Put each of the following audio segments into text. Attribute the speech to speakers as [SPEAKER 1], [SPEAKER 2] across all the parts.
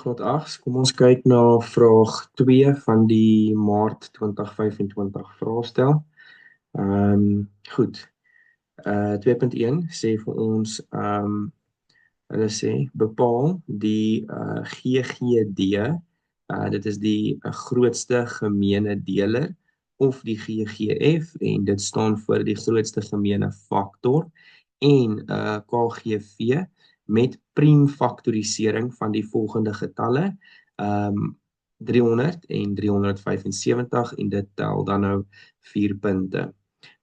[SPEAKER 1] graad 8. Kom ons kyk na vraag 2 van die Maart 2025 vraestel. Goed. 2.1 sê vir ons, hulle sê, bepaal die GGD, dit is die grootste gemeene deler, of die GGF, en dit staan vir die grootste gemeene faktor, en KGV, met priemfaktorisering van die volgende getalle, 300 en 375, en dit tel dan nou 4 punte.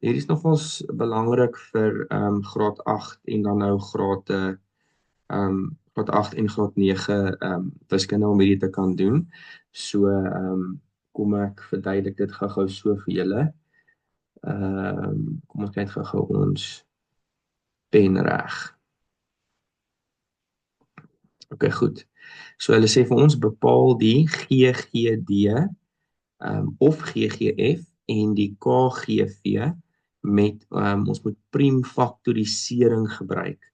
[SPEAKER 1] Hier is nogals belangrik vir graad 8 en dan nou graad 8 en graad 9 wiskunde om hierdie te kan doen. So kom ek verduidelik dit gou-gou so vir julle. Kom ons kyk gou-gou ons pen reg. Okay, goed. So hulle sê vir ons bepaal die GGD of GGF en die KGV met ons moet priemfaktorisering gebruik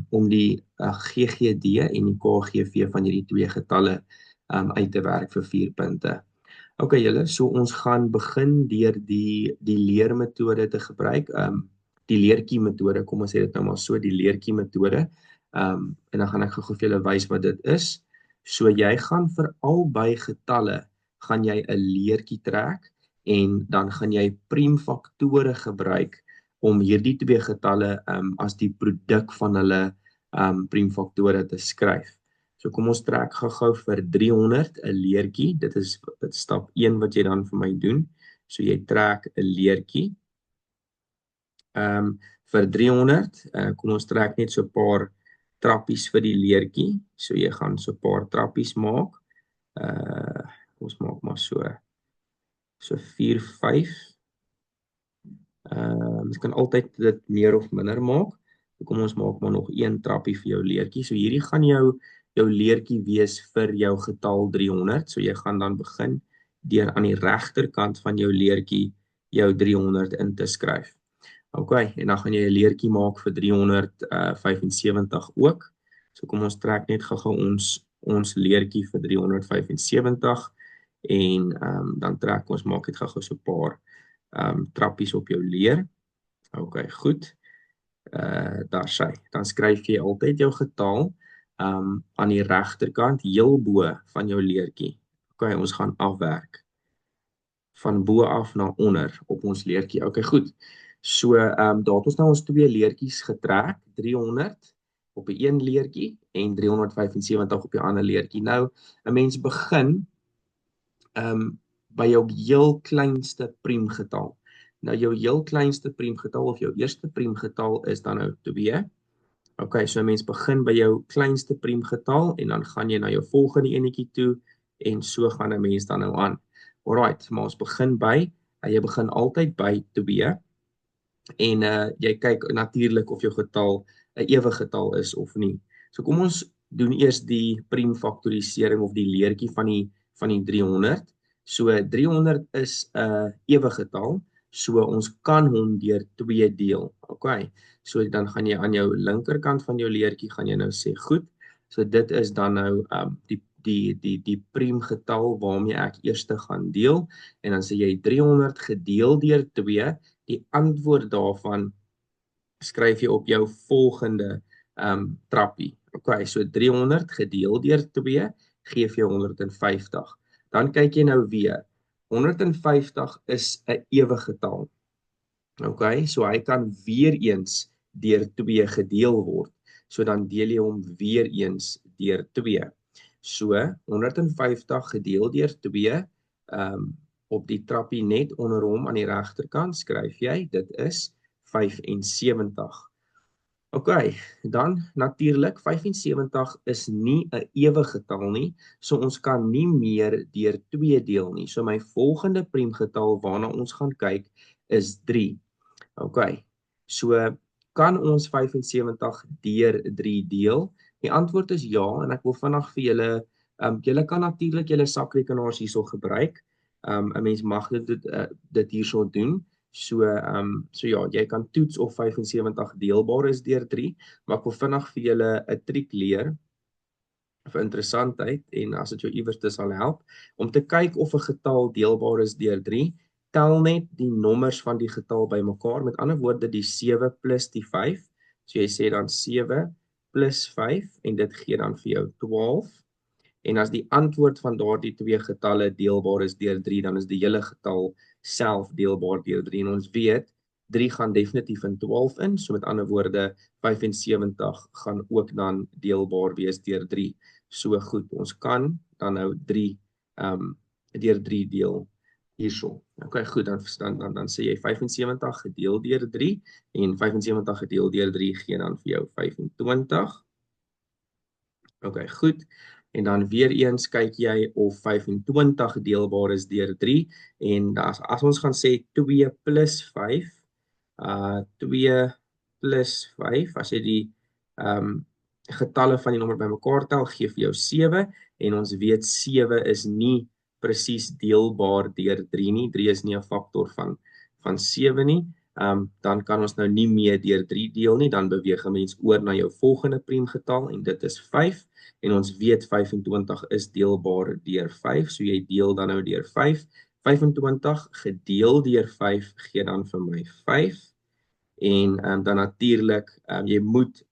[SPEAKER 1] om die GGD en die KGV van hierdie twee getalle uit te werk vir 4 punte. Okay julle, so ons gaan begin deur die leermetode te gebruik, die leertjie metode, kom ons sê dit nou maar so, die leertjie metode. En dan gaan ek gou vir julle wys wat dit is. So jy gaan vir albei getalle gaan jy 'n leertjie trek en dan gaan jy priemfaktore gebruik om hierdie twee getalle as die produk van hulle priemfaktore te skryf. So kom ons trek gou-gou vir 300 'n leertjie. Dit is stap 1 wat jy dan vir my doen. So jy trek 'n leertjie. Vir 300, kom ons trek net so 'n paar trappies vir die leertjie. So jy gaan so 'n paar trappies maak. Ons maak maar so 4, 5. Ons kan altyd dit meer of minder maak. So kom ons maak maar nog 1 trappie vir jou leertjie. So hierdie gaan jou leertjie wees vir jou getal 300. So jy gaan dan begin deur aan die regterkant van jou leertjie jou 300 in te skryf. Okay, en dan gaan jy 'n leertjie maak vir 375 ook. So kom ons trek net gou-gou ons leertjie vir 375 en dan trek ons, maak dit gou-gou so 'n paar trappies op jou leer. Okay, goed. Daar sy. Dan skryf jy altyd jou getal aan die regterkant heel bo van jou leertjie. Okay, ons gaan afwerk van bo af na onder op ons leertjie. Okay, goed. So daar het ons nou ons twee leertjies getrek, 300 op die een leertjie en 375 op die ander leertjie. Nou 'n mens begin by jou heel kleinste priemgetal. Nou jou heel kleinste priemgetal of jou eerste priemgetal is dan nou 2. Okay, so 'n mens begin by jou kleinste priemgetal en dan gaan jy na jou volgende enetjie toe en so gaan 'n mens dan nou aan. Alright, maar ons begin by, jy begin altyd by 2 en jy kyk natuurlik of jou getal 'n ewige getal is of nie. So kom ons doen eers die priemfaktorisering of die leertjie van die 300. So 300 is 'n ewige getal, so ons kan hom deur 2 deel. Okay. So dan gaan jy aan jou linkerkant van jou leertjie gaan jy nou sê goed. So dit is dan nou die priemgetal waarmee ek eers gaan deel en dan sê jy 300 gedeel deur 2. Die antwoord daarvan skryf jy op jou volgende trappie. Okay, so 300 gedeel deur 2 gee vir jou 150. Dan kyk jy nou weer. 150 is 'n ewige getal. Okay, so hy kan weer eens deur 2 gedeel word. So dan deel jy hom weer eens deur 2. So 150 gedeel deur 2 op die trappie net onder hom aan die regterkant skryf jy, dit is 75. Okay, dan natuurlik 75 is nie 'n ewige getal nie, so ons kan nie meer deur 2 deel nie. So my volgende priemgetal waarna ons gaan kyk is 3. Okay, so kan ons 75 deur 3 deel? Die antwoord is ja, en ek wil vinnig vir julle, julle kan natuurlik julle sakrekenaars hierso gebruik. 'n Mens mag dit hierso doen. So ja, jy kan toets of 75 deelbaar is deur 3, maar ek wil vinnig vir julle 'n triek leer vir interessantheid en as dit jou iewers te sal help, om te kyk of 'n getal deelbaar is deur 3, tel net die nommers van die getal bymekaar, met ander woorde die 7 plus die 5, so jy sê dan 7 plus 5 en dit gee dan vir jou 12, en as die antwoord van daardie twee getalle deelbaar is deur 3, dan is die hele getal self deelbaar deur 3, en ons weet 3 gaan definitief in 12 in, so met ander woorde 75 gaan ook dan deelbaar wees deur 3. So goed, ons kan dan nou 3 deur 3 deel hierso. Okay, goed, dan sê jy 75 gedeel deur 3 en 75 gedeel deur 3 gee dan vir jou 25. Okay, goed. En dan weer eens kyk jy of 25 deelbaar is deur 3 en as ons gaan sê 2 plus 5, 2 plus 5, as jy die getalle van die nommer bymekaar tel, gee vir jou 7 en ons weet 7 is nie presies deelbaar deur 3 nie. 3 is nie 'n faktor van 7 nie. Dan kan ons nou nie meer deur 3 deel nie, dan beweeg 'n mens oor na jou volgende priemgetal en dit is 5 en ons weet 25 is deelbaar deur 5, so jy deel dan nou deur 5. 25 gedeel deur 5 gee dan vir my 5 en dan natuurlik jy moet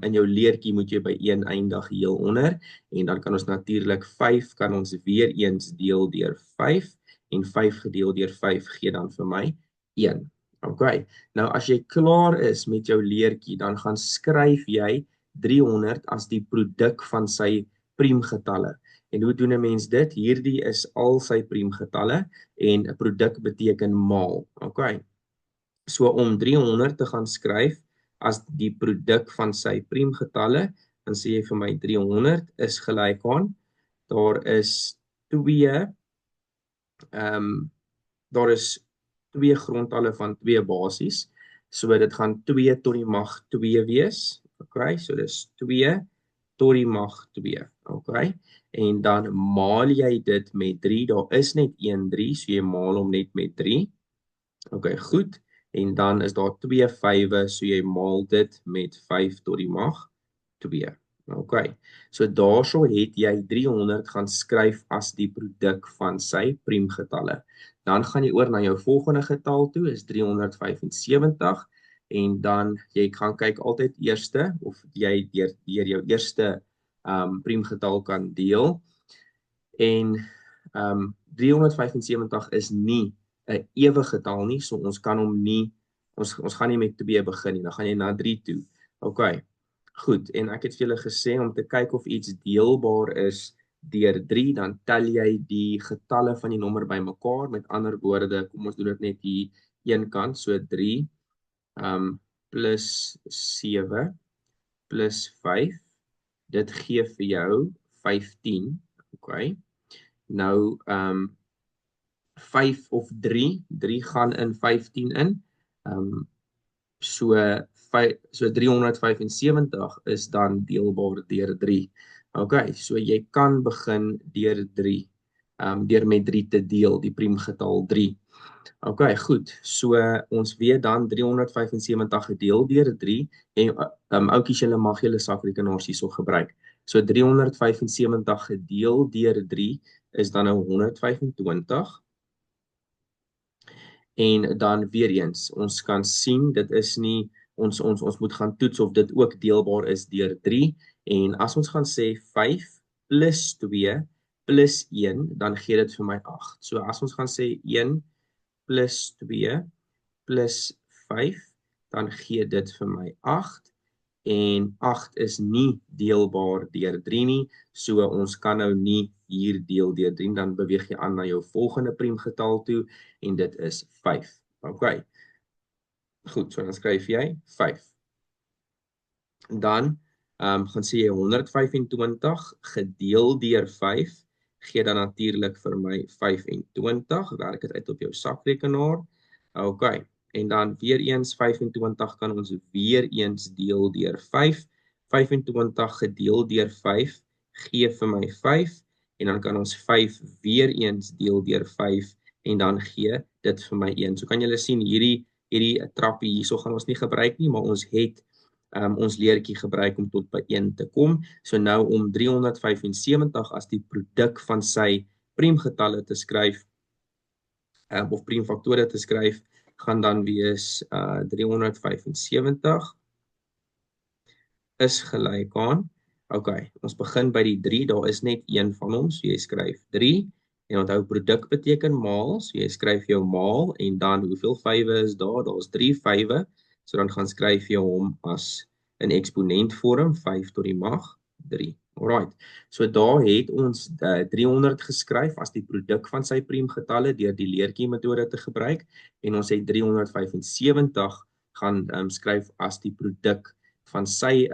[SPEAKER 1] in jou leertjie moet jy by 1 eindig heel onder en dan kan ons natuurlik 5 kan ons weer eens deel deur 5 en 5 gedeel deur 5 gee dan vir my 1. Okay. Nou as jy klaar is met jou leertjie, dan gaan skryf jy 300 as die produk van sy priemgetalle. En hoe doen 'n mens dit? Hierdie is al sy priemgetalle en 'n produk beteken maal. Okay. So om 300 te gaan skryf as die produk van sy priemgetalle, dan sê jy vir my 300 is gelyk aan, daar is 2 grondtalle van 2 basies, so dit gaan 2 tot die mag 2 wees, okay, so dis 2 tot die mag 2, okay, en dan maal jy dit met 3, daar is net 1 3, so jy maal hom net met 3, okay, goed, en dan is daar 2 vywe, so jy maal dit met 5 tot die mag 2. Okay, so daarso het jy 300 gaan skryf as die produk van sy priemgetalle. Dan gaan jy oor na jou volgende getal toe, is 375, en dan jy gaan kyk altyd eerste, of jy deur jou eerste priemgetal kan deel, en 375 is nie 'n ewige getal nie, so ons kan hom nie, ons gaan nie met 2 begin nie, dan gaan jy na 3 toe. Okay, goed, en ek het vir julle gesê om te kyk of iets deelbaar is deur 3, dan tel jy die getalle van die nommer bymekaar, met ander woorde, kom ons doen dit net hier een kant, so 3 plus 7 plus 5, dit gee vir jou 15, okay, nou 5 of 3 gaan in 15 in, so 375 is dan deelbaar deur 3. Okay, so jy kan begin deur 3, deur met 3 te deel, die priemgetal 3. Okay, goed, so ons weet dan 375 gedeel deur 3, en oukies, julle mag julle sakrekenaars hierso gebruik. So 375 gedeel deur 3 is dan nou 125, en dan weer eens, ons kan sien, dit is nie, ons moet gaan toets of dit ook deelbaar is deur 3, en as ons gaan sê 5 plus 2 plus 1, dan gee dit vir my 8. So as ons gaan sê 1 plus 2 plus 5, dan gee dit vir my 8, en 8 is nie deelbaar deur 3 nie, so ons kan nou nie hier deel deur 3, dan beweeg jy aan na jou volgende priemgetal toe, en dit is 5. Okay. Goed, so dan skryf jy 5. Dan gaan sê jy 125 gedeel deur 5, gee dan natuurlik vir my 25, werk dit uit op jou sakrekenaar. Okay, en dan weer eens 25 kan ons weer eens deel deur 5, 25 gedeel deur 5 gee vir my 5, en dan kan ons 5 weer eens deel deur 5, en dan gee dit vir my 1. So kan julle sien, hierdie trappie hierso gaan ons nie gebruik nie, maar ons het ons leertjie gebruik om tot by 1 te kom. So nou om 375 as die produk van sy priemgetalle te skryf, of priemfaktore te skryf, gaan dan wees 375 is gelyk aan, okay, ons begin by die 3, daar is net een van ons, so jy skryf 3, en onthou produk beteken maal, so jy skryf jou maal, en dan hoeveel vywe is daar, daar is 3 vywe, so dan gaan skryf jy hom as in eksponentvorm, 5 tot die mag 3. Alright, so daar het ons 300 geskryf as die produk van sy priemgetalle deur die leertjie metode te gebruik, en ons het 375 gaan skryf as die produk van sy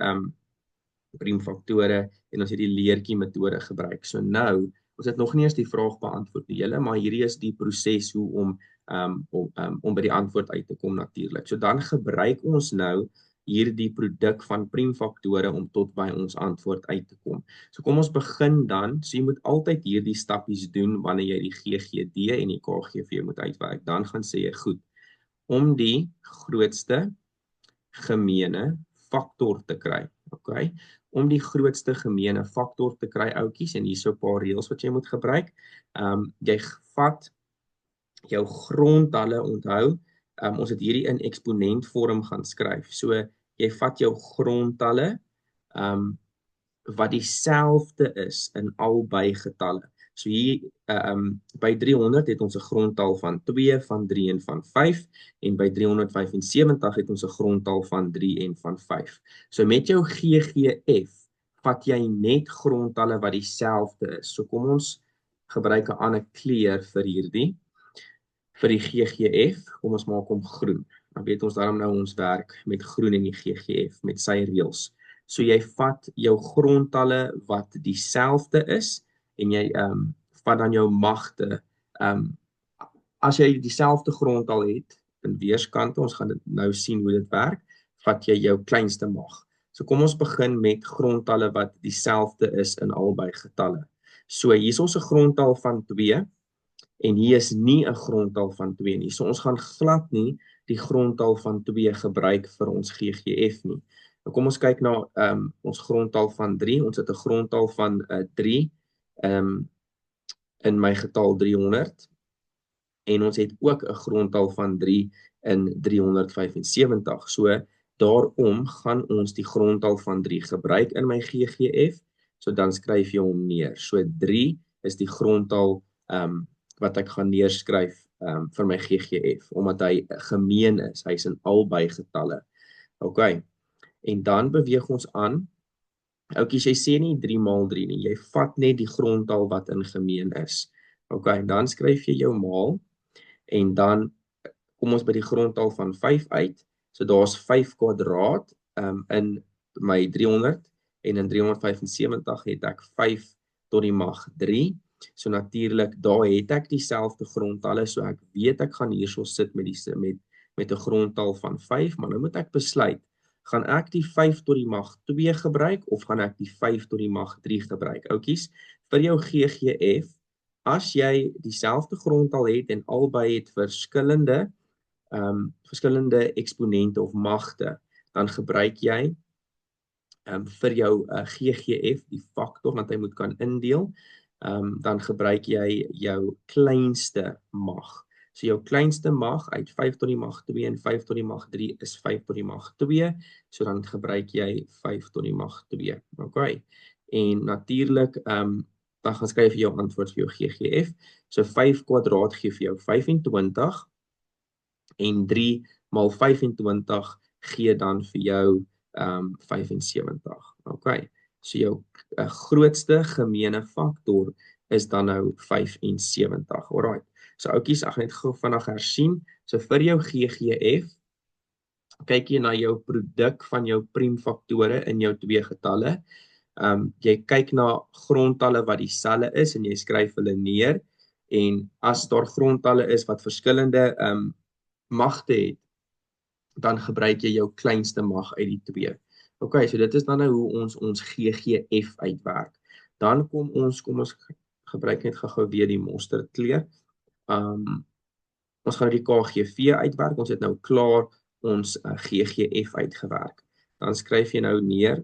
[SPEAKER 1] priemfaktore, en ons het die leertjie metode gebruik. So nou, ons het nog nie eens die vraag beantwoord nie julle, maar hierdie is die proses hoe om by die antwoord uit te kom natuurlik. So dan gebruik ons nou hierdie produk van priemfaktore om tot by ons antwoord uit te kom. So kom ons begin dan, so jy moet altyd hierdie stappies doen wanneer jy die GGD en die KGV moet uitwerk. Dan gaan sê jy goed, om die grootste gemeene faktor te kry, okay? Om die grootste gemeene faktor te kry, ouetjies, en hier is so 'n paar reëls wat jy moet gebruik. Jy vat jou grondtalle, onthou, ons het hierdie in eksponentvorm gaan skryf. So jy vat jou grondtalle wat dieselfde is in albei getalle. So hier by 300 het ons 'n grondtal van 2, van 3 en van 5, en by 375 het ons 'n grondtal van 3 en van 5. So met jou GGF vat jy net grondtalle wat dieselfde is. So kom ons gebruik 'n ander kleur vir hierdie. Vir die GGF, kom ons maak hom groen. Dan weet ons daarom nou ons werk met groen in die GGF, met sy reëls. So jy vat jou grondtalle wat dieselfde is, en jy vat dan jou magte. As jy dieselfde grondtal het, in weerskante, ons gaan dit nou sien hoe dit werk, vat jy jou kleinste mag. So kom ons begin met grondtalle wat dieselfde is in albei getalle. So hier is ons 'n grondtal van 2, en hier is nie 'n grondtal van 2 nie. So ons gaan glad nie die grondtal van 2 gebruik vir ons GGF nie. Nou kom ons kyk na ons grondtal van 3. Ons het 'n grondtal van 3 in my getal 300, en ons het ook 'n grondtal van 3 in 375. So daarom gaan ons die grondtal van 3 gebruik in my GGF, so dan skryf jy hom neer. So 3 is die grondtal wat ek gaan neerskryf vir my GGF, omdat hy gemeen is, hy's in albei getalle. Okay, en dan beweeg ons aan. Oukies, jy sê nie 3 maal 3 nie, jy vat net die grondtal wat in gemeen is. Okay, en dan skryf jy jou maal, en dan kom ons by die grondtal van 5 uit. So daar's 5 kwadraat in my 300, en in 375 het ek 5 tot die mag 3. So natuurlik, daar het ek dieselfde grondtalle, so ek weet ek gaan hierso sit met 'n grondtal van 5, maar nou moet ek besluit, gaan ek die 5 tot die mag 2 gebruik, of gaan ek die 5 tot die mag 3 gebruik? Oukies, vir jou GGF, as jy dieselfde grondtal het, en albei het verskillende eksponente of magte, dan gebruik jy vir jou GGF, die faktor, want hy moet kan indeel, dan gebruik jy jou kleinste mag. So jou kleinste mag uit 5 tot die mag 2 en 5 tot die mag 3 is 5 tot die mag 2, so dan gebruik jy 5 tot die mag 2. Okay. En natuurlik, dan gaan skryf jy jou antwoord vir jou GGF. So 5 kwadraat gee vir jou 25, en 3 maal 25 gee dan vir jou 75. Okay. So jou grootste gemeene faktor is dan nou 75. Alright. So oukies, ek gaan net gou vinnig hersien. So vir jou GGF, kyk jy na jou produk van jou priemfaktore in jou twee getalle. Jy kyk na grondtalle wat dieselfde is, en jy skryf hulle neer. En as daar grondtalle is wat verskillende magte het, dan gebruik jy jou kleinste mag uit die twee. Okay, so dit is dan nou hoe ons GGF uitwerk. Dan kom ons gebruik net gou weer die mosterdkleur. Ons gaan die KGV uitwerk. Ons het nou klaar ons GGF uitgewerk. dan skryf jy nou neer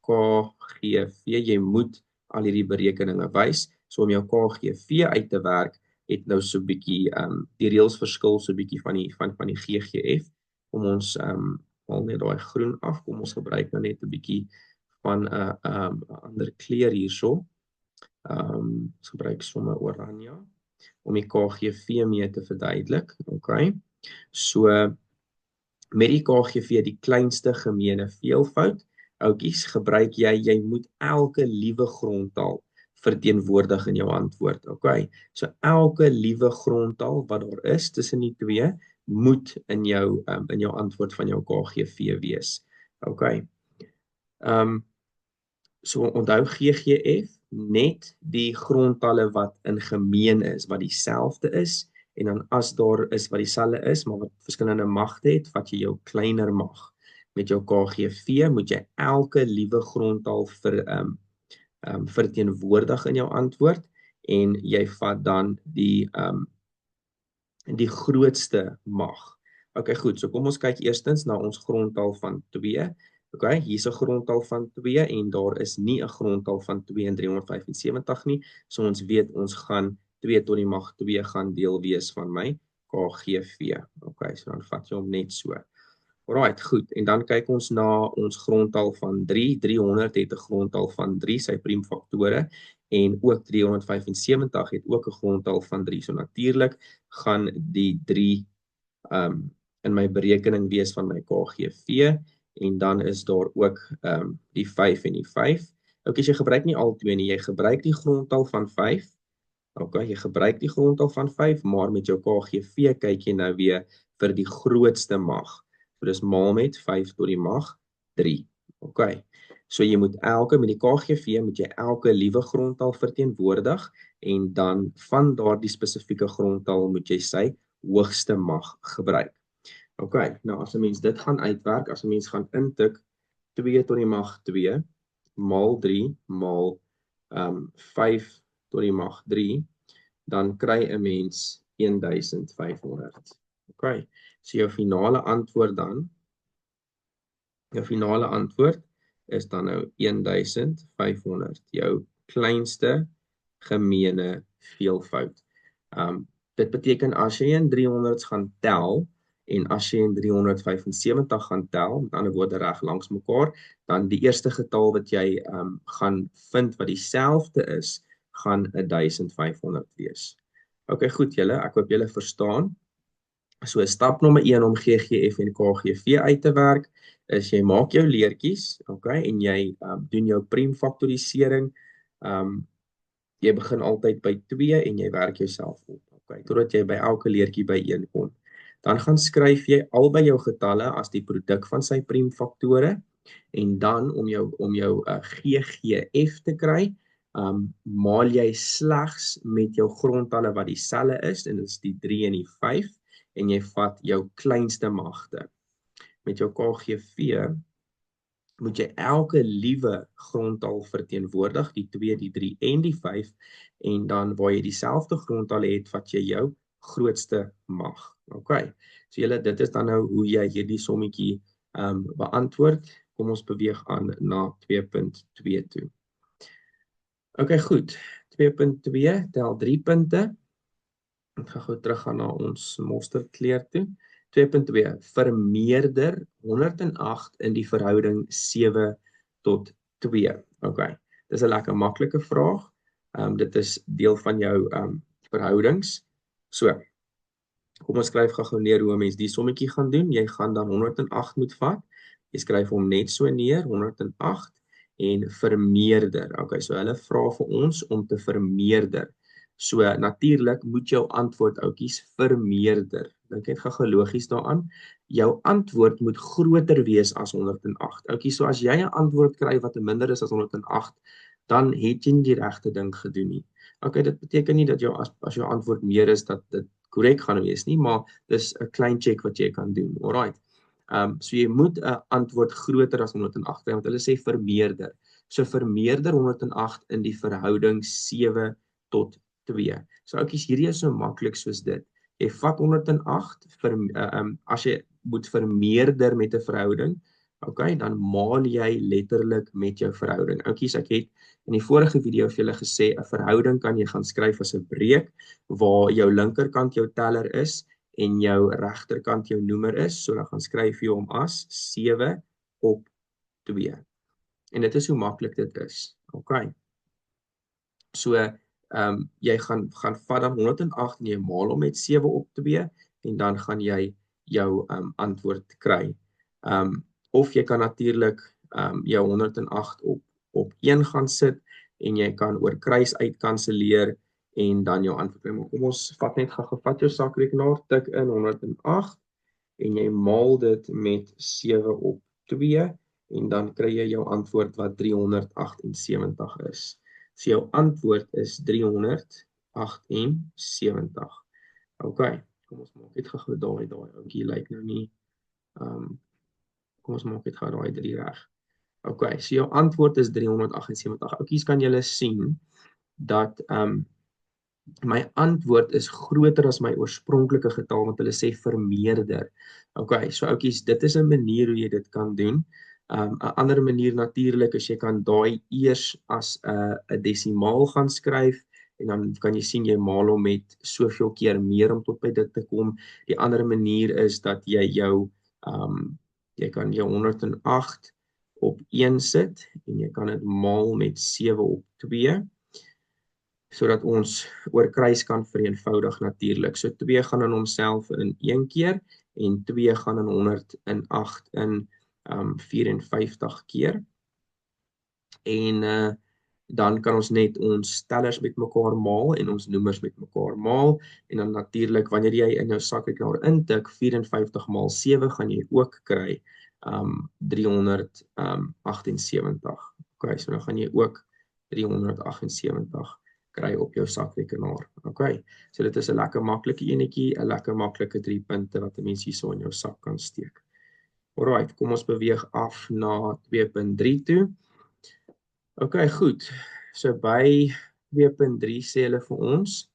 [SPEAKER 1] KGV, jy moet al hierdie berekeninge wys, so om jou KGV uit te werk, het nou so 'n bietjie, die reëls verskil so 'n bietjie van die GGF, kom ons, haal net daai groen af, kom ons gebruik nou net 'n bietjie van 'n ander kleur hierso, ons gebruik sommer oranje, om die KGV mee te verduidelik, okay, so, met die KGV, die kleinste gemeene veelvoud, oukies, gebruik jy moet elke liewe grondtaal verteenwoordig in jou antwoord, okay? So elke liewe grondtaal wat daar is tussen die twee, moet in jou antwoord van jou KGV wees, okay? So onthou GGF, net die grondtalle wat in gemeen is, wat dieselfde is, en dan as daar is wat dieselfde is, maar wat verskillende magte het, wat jy jou kleiner mag. Met jou KGV moet jy elke liewe grondtaal verteenwoordig in jou antwoord, en jy vat dan die grootste mag. Okay, goed, so kom ons kyk eerstens na ons grondtaal van 2. Okay, hier is 'n grondtaal van 2 en daar is nie 'n grondtaal van 2 en 375 nie, so ons weet ons gaan 2 tot die mag 2 gaan deel wees van my KGV. Okay, so dan vat jy hom net so. Alright, goed, en dan kyk ons na ons grondtaal van 3. 300 het 'n grondtaal van 3, sy priemfaktore, en ook 375 het ook 'n grondtaal van 3. So natuurlik gaan die 3 in my berekening wees van my KGV, en dan is daar ook die 5 en die 5. Okay, jy gebruik nie al twee nie, jy gebruik die grondtaal van 5. Okay, jy gebruik die grondtaal van 5, maar met jou KGV kyk jy nou weer vir die grootste mag. So dis maal met 5 tot die mag 3. Okay. So jy moet met die KGV moet jy elke liewe grondtaal verteenwoordig, en dan van daardie spesifieke grondtaal moet jy sy hoogste mag gebruik. Okay, nou as 'n mens dit gaan uitwerk, as 'n mens gaan intik 2 tot die mag 2 maal 3 maal 5 tot die mag 3, dan kry 'n mens 1500. Okay, so jou finale antwoord is dan nou 1500, jou kleinste gemeene veelvoud. Dit beteken as jy in 300s gaan tel, en as jy in 375 gaan tel, met ander woorde reg langs mekaar, dan die eerste getal wat jy gaan vind wat dieselfde is, gaan 1500 wees. Okay, goed julle, ek hoop julle verstaan. So stap nommer 1 om GGF en KGV uit te werk, is jy maak jou leertjies, okay, en jy doen jou priemfaktorisering. Jy begin altyd by 2 en jy werk jouself op, okay, totdat jy by elke leertjie by 1 kom. Dan gaan skryf jy albei jou getalle as die produk van sy priemfaktore, en dan om jou GGF te kry, maal jy slegs met jou grondtalle wat dieselfde is, en dit is die 3 en die 5, en jy vat jou kleinste magte. Met jou KGV moet jy elke liewe grondtaal verteenwoordig, die 2, die 3 en die 5, en dan waar jy dieselfde grondtalle het, vat jy jou grootste mag. Okay, so julle, dit is dan nou hoe jy hierdie sommetjie beantwoord. Kom ons beweeg aan na 2.2 toe. Okay, goed, 2.2 tel 3 punte. Ek gaan gou teruggaan na ons mosterdkleur toe. 2.2, vermeerder 108 in die verhouding 7 tot 2. Okay, dis 'n lekker maklike vraag. Dit is deel van jou verhoudings. So, kom ons skryf gou neer hoe 'n mens die sommetjie gaan doen. Jy gaan dan 108 moet vat. Jy skryf hom net so neer, 108, en vermeerder. Okay, so hulle vra vir ons om te vermeerder. So natuurlik moet jou antwoord ouetjies vermeerder. Dink net gou logies daaraan. Jou antwoord moet groter wees as 108. Ouetjies, so as jy 'n antwoord kry wat minder is as 108, dan het jy nie die regte ding gedoen nie. Okay, dit beteken nie dat as jou antwoord meer is dat dit korrek gaan wees nie, maar dis 'n klein check wat jy kan doen. Alright. So jy moet 'n antwoord groter as 108 kry, want hulle sê vermeerder. So vermeerder 108 in die verhouding 7 tot 2. So ouetjies, hierdie is so maklik soos dit. Jy vat 108, as jy moet vermeerder met 'n verhouding, Okay, dan maal jy letterlik met jou verhouding. Oukies, ek het in die vorige video vir julle gesê, 'n verhouding kan jy gaan skryf as 'n breek, waar jou linkerkant jou teller is, en jou regterkant jou noemer is, so dan gaan skryf jy hom as 7 op 2. En dit is hoe maklik dit is. Okay. So, jy gaan vat dan 108 en jy maal hom met 7 op 2, en dan gaan jy jou antwoord kry. Of jy kan natuurlik jou 108 op 1 gaan sit, en jy kan oor kruis uitkanselleer, en dan jou antwoord kry. Maar kom ons vat net vat jou sakrekenaar, tik in 108, en jy maal dit met 7 op 2, en dan kry jy jou antwoord wat 378 is. So jou antwoord is 378. Okay, kom ons maak dit gou daai ouetjie lyk nou nie. Kom ons maak dit gou daai 3 reg. Okay, so jou antwoord is 378. Ouetjies, kan julle sien dat my antwoord is groter as my oorspronklike getal, want hulle sê vermeerder. Okay, so ouetjies, dit is 'n manier hoe jy dit kan doen. 'n Ander manier natuurlik is jy kan daai eers as 'n desimaal gaan skryf, en dan kan jy sien jy maal hom met soveel keer meer om tot by dit te kom. Die ander manier is dat jy jy kan jou 108 op 1 sit, en jy kan dit maal met 7 op 2, sodat ons oor kruis kan vereenvoudig natuurlik. So 2 gaan in homself in 1 keer, en 2 gaan in 108 in 54 keer. En dan kan ons net ons tellers met mekaar maal, en ons noemers met mekaar maal, en dan natuurlik, wanneer jy in jou sakrekenaar intik, 54 maal 7, gaan jy ook kry 378. Okay, so dan gaan jy ook 378 kry op jou sakrekenaar. Okay, so dit is 'n lekker maklike enetjie, 'n lekker maklike 3 punte wat 'n mens hierso in jou sak kan steek. Alright, kom ons beweeg af na 2.3 toe. Okay, goed. So by 2.3 sê hulle vir ons,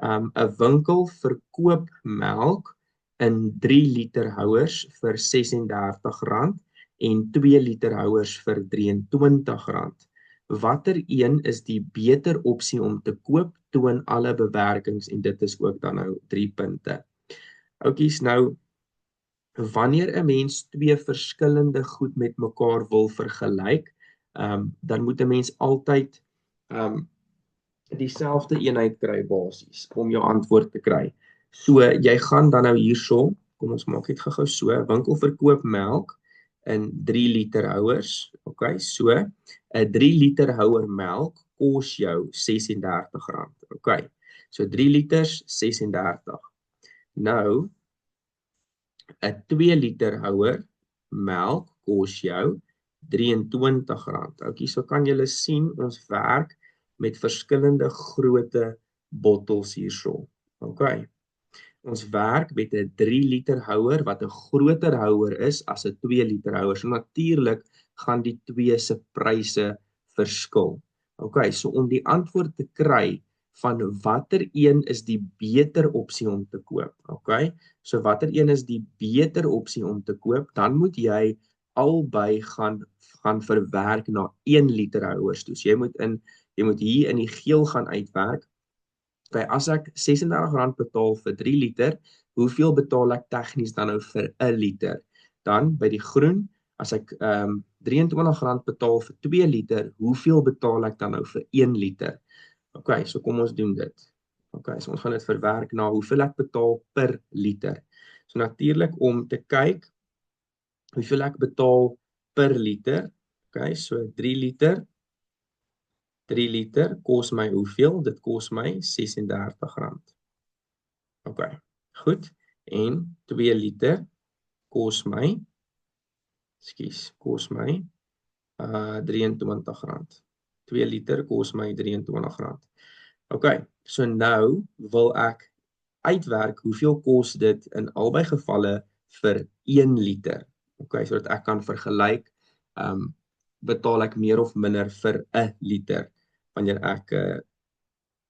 [SPEAKER 1] 'n winkel verkoop melk in 3 liter houers vir R36 en 2 liter houers vir R23. Watter een is die beter opsie om te koop, toon alle bewerkings, en dit is ook dan nou 3 punte. Oukies, nou, wanneer 'n mens 2 verskillende goed met mekaar wil vergelyk, dan moet 'n mens altyd dieselfde eenheid kry basies om jou antwoord te kry. So jy gaan dan nou hierso, kom ons maak dit gou so, 'n winkel verkoop melk in 3 liter houers. Okay, so 'n 3 liter houer melk kos jou R36. Okay, so 3 liters 36. Nou 'n 2 liter houer melk kos jou R23. Okay, so kan julle sien ons werk met verskillende grootte bottels hierso. Okay. Ons werk met 'n 3 liter houer wat 'n groter houer is as 'n 2 liter houer. So natuurlik gaan die twee se pryse verskil. Okay, so om die antwoord te kry van watter een is die beter opsie om te koop. Okay, so watter een is die beter opsie om te koop, dan moet jy albei gaan verwerk na 1 liter houers toe. So jy moet hier in die geel gaan uitwerk. Okay, as ek R36 betaal vir 3 liter, hoeveel betaal ek tegnies dan nou vir 1 liter? Dan by die groen, as ek R23 betaal vir 2 liter, hoeveel betaal ek dan nou vir 1 liter? Okay, so kom ons doen dit. Okay, so ons gaan dit verwerk na hoeveel ek betaal per liter. So natuurlik om te kyk hoeveel ek betaal per liter. Okay, so 3 liter kos my hoeveel? Dit kos my R36. Okay, goed. En 2 liter kos my R23. 2 liter kos my R23. Okay, so nou wil ek uitwerk hoeveel kos dit in albei gevalle vir 1 liter. Okay, sodat ek kan vergelyk, betaal ek meer of minder vir 1 liter wanneer ek 'n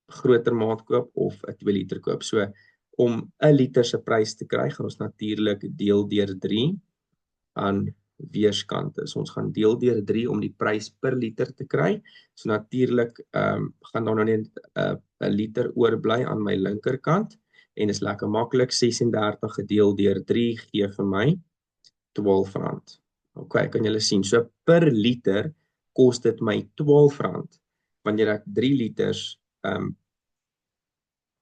[SPEAKER 1] groter maat koop of 'n 2 liter koop. So om 1 liter se prys te kry, gaan ons natuurlik deel deur 3 aan weerskante. So ons gaan deel deur 3 om die prys per liter te kry. So natuurlik gaan daar nou net 'n liter oorbly aan my linkerkant en is lekker maklik 36 gedeel deur 3 gee vir my R12. OK, kan julle sien. So per liter kos dit my R12 wanneer ek 3 liters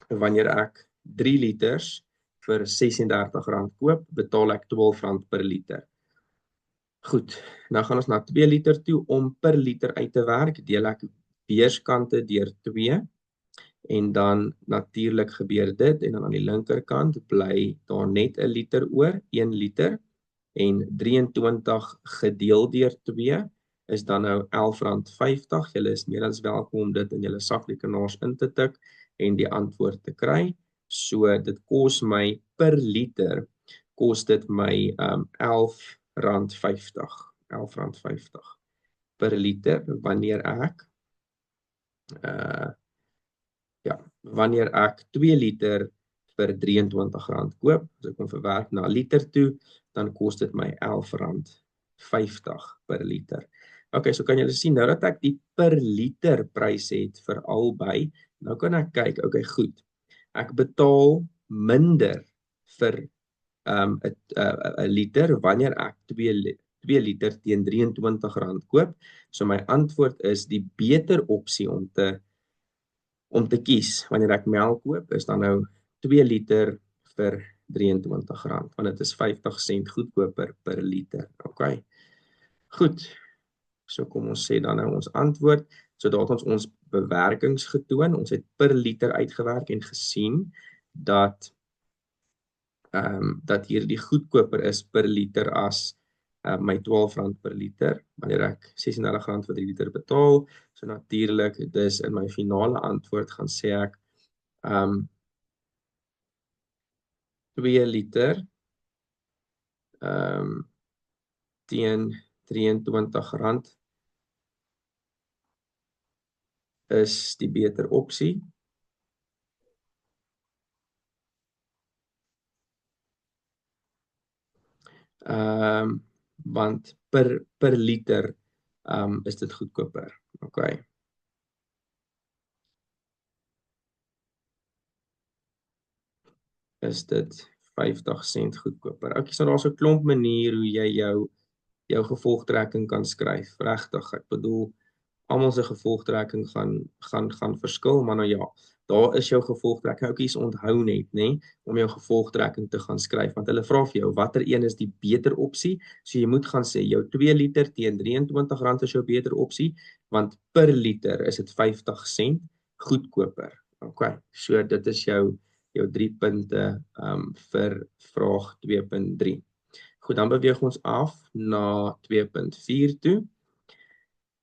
[SPEAKER 1] wanneer ek 3 liters vir R36 koop, betaal ek R12 per liter. Goed, nou gaan ons na 2 liter toe. Om per liter uit te werk, deel ek weerskante deur 2 en dan natuurlik gebeur dit en dan aan die linkerkant bly daar net 'n liter oor, 1 liter en 23 gedeel deur 2 is dan nou R11.50. Julle is meer as welkom om dit in julle sakrekenaars in te tik en die antwoord te kry. So dit kos my per liter kos dit my R11.50 per liter wanneer ek wanneer ek 2 liter vir R23 koop. As ek hom verwerk na liter toe, dan kos dit my R11.50 per liter. OK, so kan julle sien nou dat ek die per liter prys het vir albei, nou kan ek kyk, OK, goed. Ek betaal minder vir 'n liter wanneer ek 2 liter teen R23 koop. So my antwoord is die beter opsie om te kies wanneer ek melk koop is dan nou 2 liter vir R23 want dit is 50 sent goedkoper per liter. OK. Goed. So kom ons sê dan nou ons antwoord. So daar het ons bewerkings getoon. Ons het per liter uitgewerk en gesien dat dat hierdie goedkoper is per liter as my R12 per liter, wanneer ek R36 vir die liter betaal. So natuurlik, dis in my finale antwoord gaan sê ek 2 liter teen R23 is die beter opsie. Want per liter is dit goedkoper. OK. Is dit 50 sent goedkoper. OK, so daar's 'n klomp maniere hoe jy jou gevolgtrekking kan skryf. Regtig, ek bedoel almal se gevolgtrekking gaan verskil, maar nou ja, daar is jou gevolgtrekking. Oukies, onthou net, nê, om jou gevolgtrekking te gaan skryf, want hulle vra vir jou watter een is die beter opsie. So jy moet gaan sê jou 2 liter teen R23 is jou beter opsie, want per liter is dit 50 sent goedkoper. OK, so dit is jou 3 punte vir vraag 2.3. Goed, dan beweeg ons af na 2.4 toe.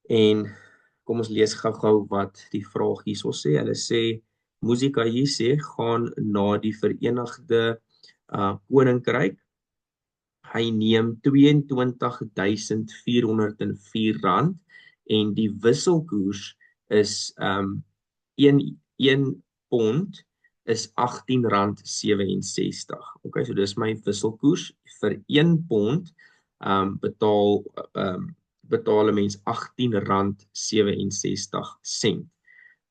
[SPEAKER 1] En kom ons lees gou-gou wat die vraag hierso sê. Hulle sê Musika hier sê gaan na die Verenigde Koninkryk. Hy neem R22.404 en die wisselkoers is 1 pond is R18.67. OK, so dis my wisselkoers vir 1 pond betaal 'n mens R18.67.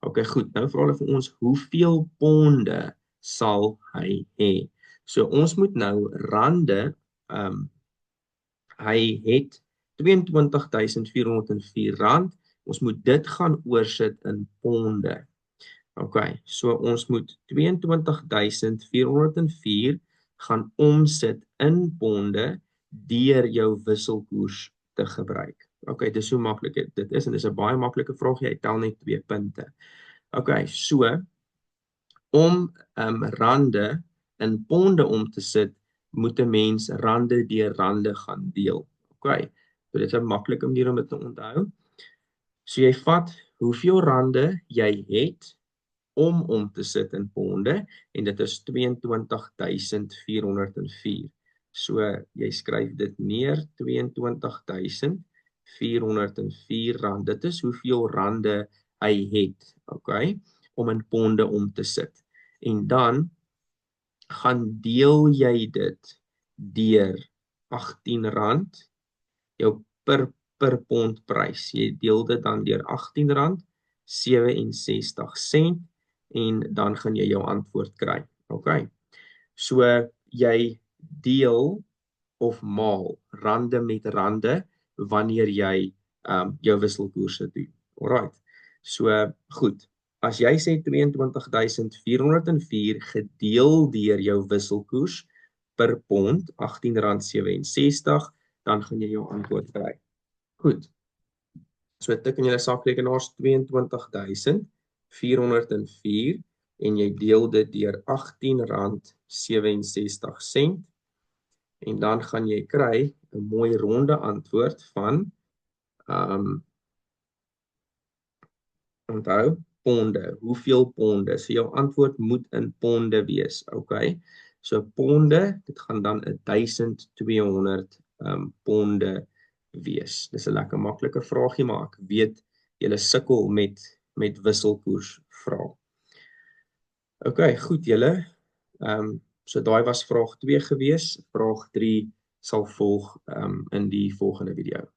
[SPEAKER 1] OK, goed. Nou vra hulle vir ons hoeveel ponde sal hy hê. So ons moet nou rande hy het R22.404. Ons moet dit gaan oorsit in ponde. OK, so ons moet 22.404 gaan omsit in ponde deur jou wisselkoers te gebruik. OK, dis so maklik dit is en dis 'n baie maklike vraag, jy tel net 2 punte. OK, so om rande in ponde om te sit, moet 'n mens rande deur rande gaan deel. OK, so dit is 'n maklike manier om dit te onthou. So jy vat hoeveel rande jy het om te sit in ponde en dit is 22.404. So jy skryf dit neer, R22.404. Dit is hoeveel rande hy het, OK, om in ponde om te sit. En dan gaan deel jy dit deur R18 jou per pond prys. Jy deel dit dan deur R18.67 en dan gaan jy jou antwoord kry. OK. So jy deel of maal rande met rande wanneer jy jou wisselkoerse doen. Alright. So goed. As jy sê 22.404 gedeel deur jou wisselkoers per pond R18.67, dan gaan jy jou antwoord kry. Goed. So tik in julle sakrekenaars 22.404 en jy deel dit deur R18.67 en dan gaan jy kry 'n mooi ronde antwoord van onthou ponde. Hoeveel ponde? So jou antwoord moet in ponde wees. OK. So ponde, dit gaan dan 1200 ponde wees. Dis 'n lekker maklike vraagie, maar ek weet julle sukkel met wisselkoers vra. OK, goed julle. So daai was vraag 2 gewees. Vraag 3 sal volg in die volgende video.